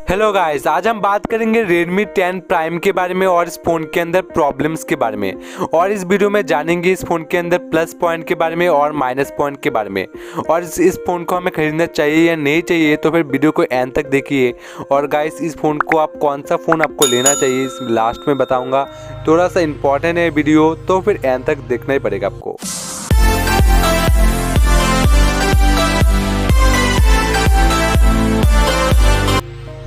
Hello guys, आज हम बात करेंगे Redmi 10 Prime के बारे में और इस फ़ोन के अंदर प्रॉब्लम्स के बारे में। और इस वीडियो में जानेंगे इस फ़ोन के अंदर प्लस पॉइंट के बारे में और माइनस पॉइंट के बारे में, और इस फ़ोन को हमें खरीदना चाहिए या नहीं चाहिए। तो फिर वीडियो को एंड तक देखिए। और गाइस, इस फ़ोन को आप कौन सा फ़ोन आपको लेना चाहिए इस लास्ट में बताऊँगा। थोड़ा सा इंपॉर्टेंट है वीडियो, तो फिर एंड तक देखना ही पड़ेगा आपको।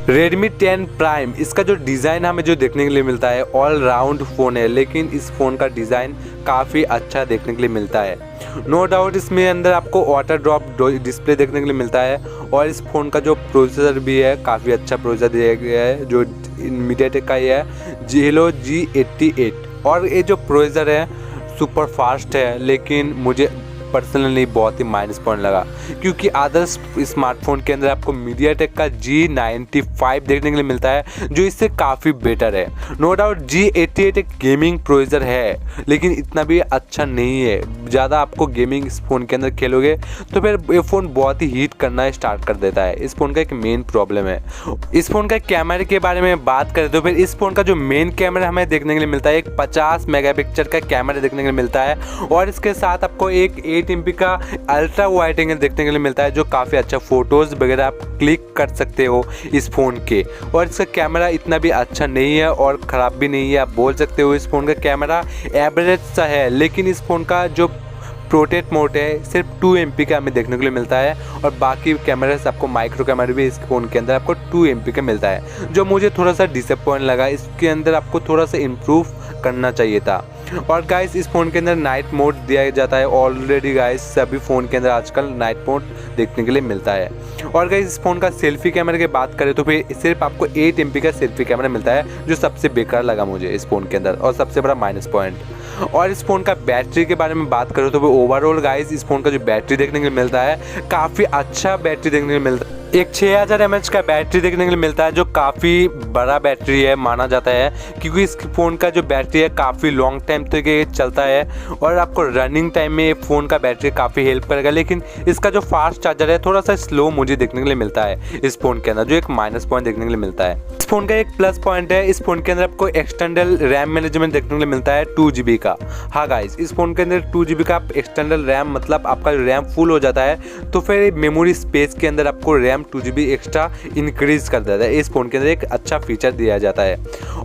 Redmi 10 Prime, इसका जो डिज़ाइन हमें जो देखने के लिए मिलता है ऑल राउंड फ़ोन है, लेकिन इस फ़ोन का डिज़ाइन काफ़ी अच्छा देखने के लिए मिलता है। नो डाउट इसमें अंदर आपको वाटर ड्रॉप डिस्प्ले देखने के लिए मिलता है। और इस फ़ोन का जो प्रोसेसर भी है काफ़ी अच्छा प्रोसेसर दिया गया है, जो MediaTek का ही है, Helio G88। और ये जो प्रोसेसर है सुपर फास्ट है, लेकिन मुझे पर्सनली बहुत ही माइनस पॉइंट लगा, क्योंकि अदर्स स्मार्टफोन के अंदर आपको MediaTek का G95 देखने के लिए मिलता है, जो इससे काफ़ी बेटर है। नो डाउट G88 एक गेमिंग प्रोसेसर है, लेकिन इतना भी अच्छा नहीं है। ज़्यादा आपको गेमिंग इस फ़ोन के अंदर खेलोगे तो फिर ये फ़ोन बहुत ही हीट करना स्टार्ट कर देता है। इस फ़ोन का एक मेन प्रॉब्लम है। इस फ़ोन का कैमरे के बारे में बात करें तो फिर इस फ़ोन का जो मेन कैमरा हमें देखने के लिए मिलता है, एक 50 मेगापिक्सल का कैमरा देखने के लिए मिलता है। और इसके साथ आपको एक 8 MP का अल्ट्रा वाइड एंगल देखने के लिए मिलता है, जो काफ़ी अच्छा फ़ोटोज़ वगैरह आप क्लिक कर सकते हो इस फ़ोन के। और इसका कैमरा इतना भी अच्छा नहीं है और ख़राब भी नहीं है, आप बोल सकते हो। इस फ़ोन का कैमरा एवरेज सा है, लेकिन इस फ़ोन का जो प्रोटेक्ट मोड है सिर्फ 2 MP का हमें देखने को लिए मिलता है। और बाकी कैमरे से आपको माइक्रो कैमरा भी इस फ़ोन के अंदर आपको 2 MP का मिलता है, जो मुझे थोड़ा सा डिसअपॉइंट लगा। इसके अंदर आपको थोड़ा सा इम्प्रूव करना चाहिए था। और गाइस, इस फ़ोन के अंदर नाइट मोड दिया जाता है ऑलरेडी। गाइस, सभी फ़ोन के अंदर आजकल नाइट मोड देखने के लिए मिलता है। और गाइस, इस फ़ोन का सेल्फी कैमरे की बात करें तो फिर सिर्फ आपको 8 MP का सेल्फी कैमरा मिलता है, जो सबसे बेकार लगा मुझे इस फ़ोन के अंदर और सबसे बड़ा माइनस पॉइंट। और इस फ़ोन का बैटरी के बारे में बात करो तो ओवरऑल गाइस, इस फ़ोन का जो बैटरी देखने के लिए मिलता है काफ़ी अच्छा बैटरी देखने के लिए मिलता है। एक 6000 mAh का बैटरी देखने के लिए मिलता है, जो काफ़ी बड़ा बैटरी है माना जाता है, क्योंकि इस फ़ोन का जो बैटरी है काफ़ी लॉन्ग टाइम तक ये चलता है। और आपको रनिंग टाइम में फ़ोन का बैटरी काफ़ी हेल्प करेगा। लेकिन इसका जो फास्ट चार्जर है थोड़ा सा स्लो मुझे देखने के लिए मिलता है इस फ़ोन के अंदर, जो एक माइनस पॉइंट देखने के लिए मिलता है। इस फ़ोन का एक प्लस पॉइंट है, इस फ़ोन के अंदर आपको एक्सटर्नल रैम मैनेजमेंट देखने के लिए मिलता है 2 GB का। हाँ गाइस, इस फ़ोन के अंदर 2 GB का एक्सटर्नल रैम, मतलब आपका रैम फुल हो जाता है तो फिर मेमोरी स्पेस के अंदर आपको रैम 2 GB एक्स्ट्रा इंक्रीज कर देता है। इस फ़ोन के अंदर एक अच्छा फीचर दिया जाता है।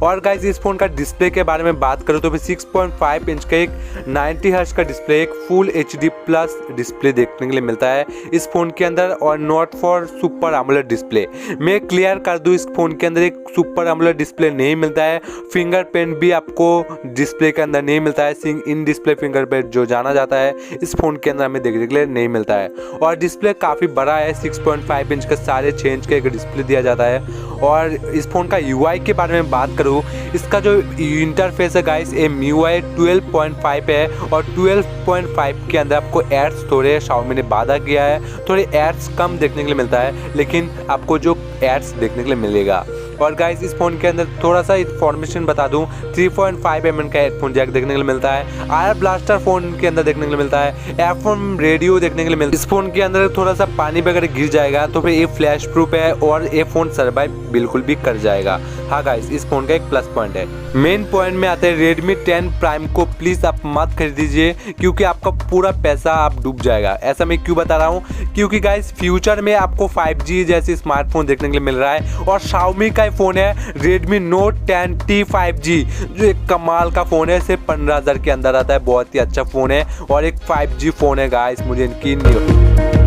और गाइस, इस फ़ोन का डिस्प्ले के बारे में बात करो तो फिर 6.5 इंच का एक 90 हर्ट्ज का डिस्प्ले, एक फुल HD प्लस डिस्प्ले देखने के लिए मिलता है इस फ़ोन के अंदर। और not for super AMOLED display. मैं क्लियर कर दूं, इस फ़ोन के अंदर एक सुपर AMOLED डिस्प्ले नहीं मिलता है। फिंगरप्रिंट भी आपको डिस्प्ले के अंदर नहीं मिलता है। इन डिस्प्ले फिंगरप्रिंट जो जाना जाता है इस फ़ोन के अंदर हमें देखने के लिए नहीं मिलता है। और डिस्प्ले काफ़ी बड़ा है, 6.5 इंच का 6.5 इंच का एक डिस्प्ले दिया जाता है। और इस फ़ोन का UI के बारे में बात करूँ, इसका जो इंटरफेस है गाइस, ये MIUI 12.5 है। और 12.5 के अंदर आपको एड्स थोड़े Xiaomi ने वादा किया है, थोड़े एड्स कम देखने के लिए मिलता है, लेकिन आपको जो एड्स देखने के लिए मिलेगा। और गाइस, इस फ़ोन के अंदर थोड़ा सा इन्फॉर्मेशन बता दूं, 3.5 mm का हेडफोन जैक देखने के लिए मिलता है। आयर ब्लास्टर फ़ोन के अंदर देखने के लिए मिलता है। FM रेडियो देखने के लिए मिलता है। इस फ़ोन के अंदर थोड़ा सा पानी वगैरह गिर जाएगा तो फिर ये फ्लैश प्रूफ है और ये फ़ोन सर्वाइव बिल्कुल भी कर जाएगा। हाँ गाइस, इस फ़ोन का एक प्लस पॉइंट है। मेन पॉइंट में आते हैं Redmi 10 Prime को प्लीज़ आप मत खरीदीजिए, क्योंकि आपका पूरा पैसा आप डूब जाएगा। ऐसा मैं क्यों बता रहा हूँ, क्योंकि गाइस फ्यूचर में आपको 5G जैसे स्मार्टफोन देखने के लिए मिल रहा है। और Xiaomi का फ़ोन है Redmi Note 10T 5G, जो एक कमाल का फ़ोन है, सिर्फ 15,000 के अंदर आता है। बहुत ही अच्छा फ़ोन है और एक 5G फ़ोन है गाइस, मुझे यकीन नहीं होता।